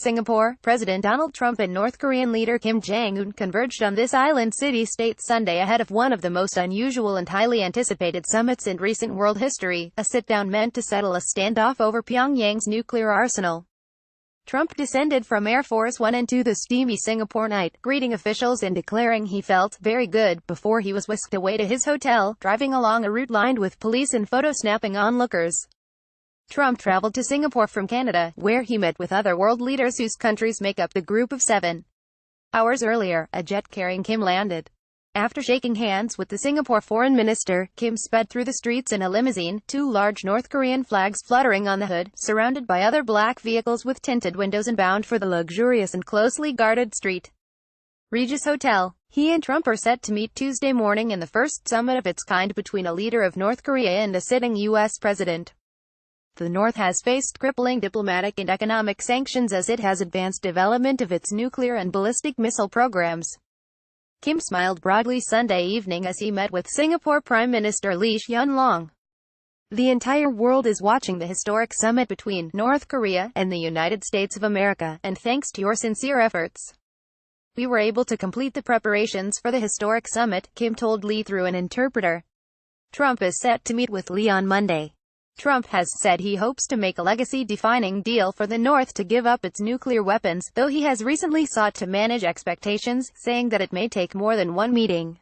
Singapore, President Donald Trump and North Korean leader Kim Jong-un converged on this island city-state Sunday ahead of one of the most unusual and highly anticipated summits in recent world history, a sit-down meant to settle a standoff over Pyongyang's nuclear arsenal. Trump descended from Air Force One into the steamy Singapore night, greeting officials and declaring he felt very good before he was whisked away to his hotel, driving along a route lined with police and photo-snapping onlookers. Trump traveled to Singapore from Canada, where he met with other world leaders whose countries make up the Group of Seven. Hours earlier, a jet carrying Kim landed. After shaking hands with the Singapore foreign minister, Kim sped through the streets in a limousine, two large North Korean flags fluttering on the hood, surrounded by other black vehicles with tinted windows and bound for the luxurious and closely guarded St. Regis Hotel. He and Trump are set to meet Tuesday morning in the first summit of its kind between a leader of North Korea and a sitting U.S. president. The North has faced crippling diplomatic and economic sanctions as it has advanced development of its nuclear and ballistic missile programs. Kim smiled broadly Sunday evening as he met with Singapore Prime Minister Lee Hsien Loong. The entire world is watching the historic summit between North Korea and the United States of America, and thanks to your sincere efforts, we were able to complete the preparations for the historic summit, Kim told Lee through an interpreter. Trump is set to meet with Lee on Monday. Trump has said he hopes to make a legacy-defining deal for the North to give up its nuclear weapons, though he has recently sought to manage expectations, saying that it may take more than one meeting.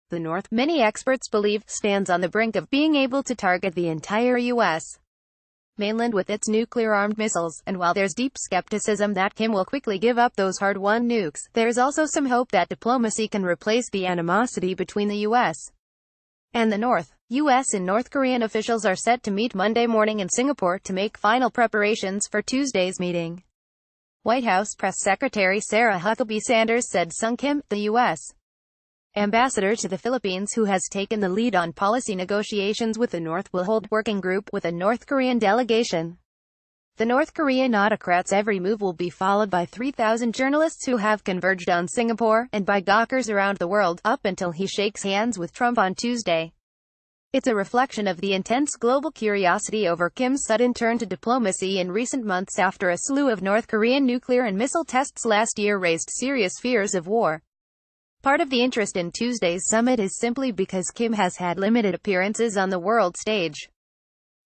The North, many experts believe, stands on the brink of being able to target the entire U.S. mainland with its nuclear-armed missiles, and while there's deep skepticism that Kim will quickly give up those hard-won nukes, there's also some hope that diplomacy can replace the animosity between the U.S. and the North. U.S. and North Korean officials are set to meet Monday morning in Singapore to make final preparations for Tuesday's meeting. White House Press Secretary Sarah Huckabee Sanders said Sung Kim, the U.S. ambassador to the Philippines who has taken the lead on policy negotiations with the North, will hold working group with a North Korean delegation. The North Korean autocrat's every move will be followed by 3,000 journalists who have converged on Singapore, and by gawkers around the world, up until he shakes hands with Trump on Tuesday. It's a reflection of the intense global curiosity over Kim's sudden turn to diplomacy in recent months after a slew of North Korean nuclear and missile tests last year raised serious fears of war. Part of the interest in Tuesday's summit is simply because Kim has had limited appearances on the world stage.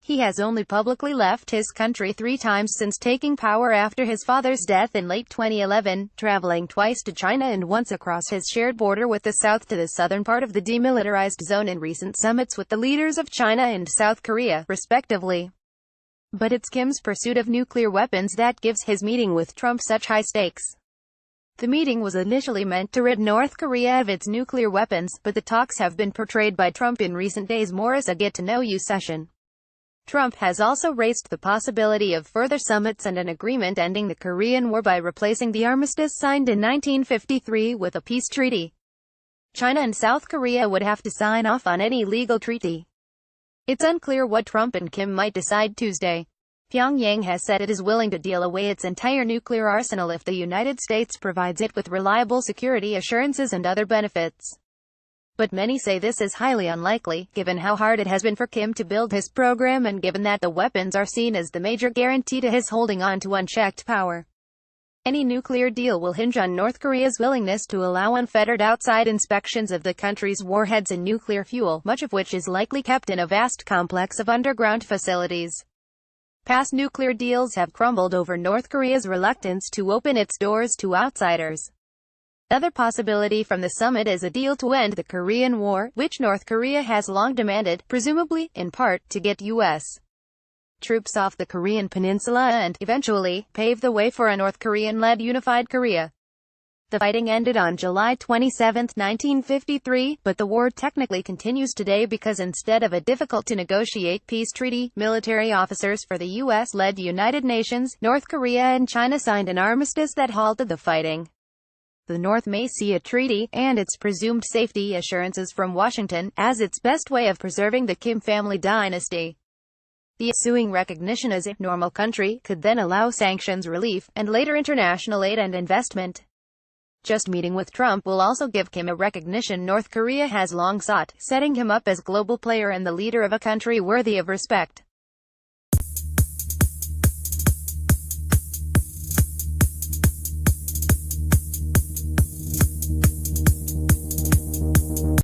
He has only publicly left his country 3 times since taking power after his father's death in late 2011, traveling twice to China and once across his shared border with the South to the southern part of the demilitarized zone in recent summits with the leaders of China and South Korea, respectively. But it's Kim's pursuit of nuclear weapons that gives his meeting with Trump such high stakes. The meeting was initially meant to rid North Korea of its nuclear weapons, but the talks have been portrayed by Trump in recent days more as a get-to-know-you session. Trump has also raised the possibility of further summits and an agreement ending the Korean War by replacing the armistice signed in 1953 with a peace treaty. China and South Korea would have to sign off on any legal treaty. It's unclear what Trump and Kim might decide Tuesday. Pyongyang has said it is willing to deal away its entire nuclear arsenal if the United States provides it with reliable security assurances and other benefits. But many say this is highly unlikely, given how hard it has been for Kim to build his program and given that the weapons are seen as the major guarantee to his holding on to unchecked power. Any nuclear deal will hinge on North Korea's willingness to allow unfettered outside inspections of the country's warheads and nuclear fuel, much of which is likely kept in a vast complex of underground facilities. Past nuclear deals have crumbled over North Korea's reluctance to open its doors to outsiders. Another possibility from the summit is a deal to end the Korean War, which North Korea has long demanded, presumably, in part, to get U.S. troops off the Korean peninsula and, eventually, pave the way for a North Korean-led unified Korea. The fighting ended on July 27, 1953, but the war technically continues today because instead of a difficult-to-negotiate peace treaty, military officers for the U.S.-led United Nations, North Korea and China signed an armistice that halted the fighting. The North may see a treaty, and its presumed safety assurances from Washington, as its best way of preserving the Kim family dynasty. The ensuing recognition as a normal country could then allow sanctions relief, and later international aid and investment. Just meeting with Trump will also give Kim a recognition North Korea has long sought, setting him up as global player and the leader of a country worthy of respect.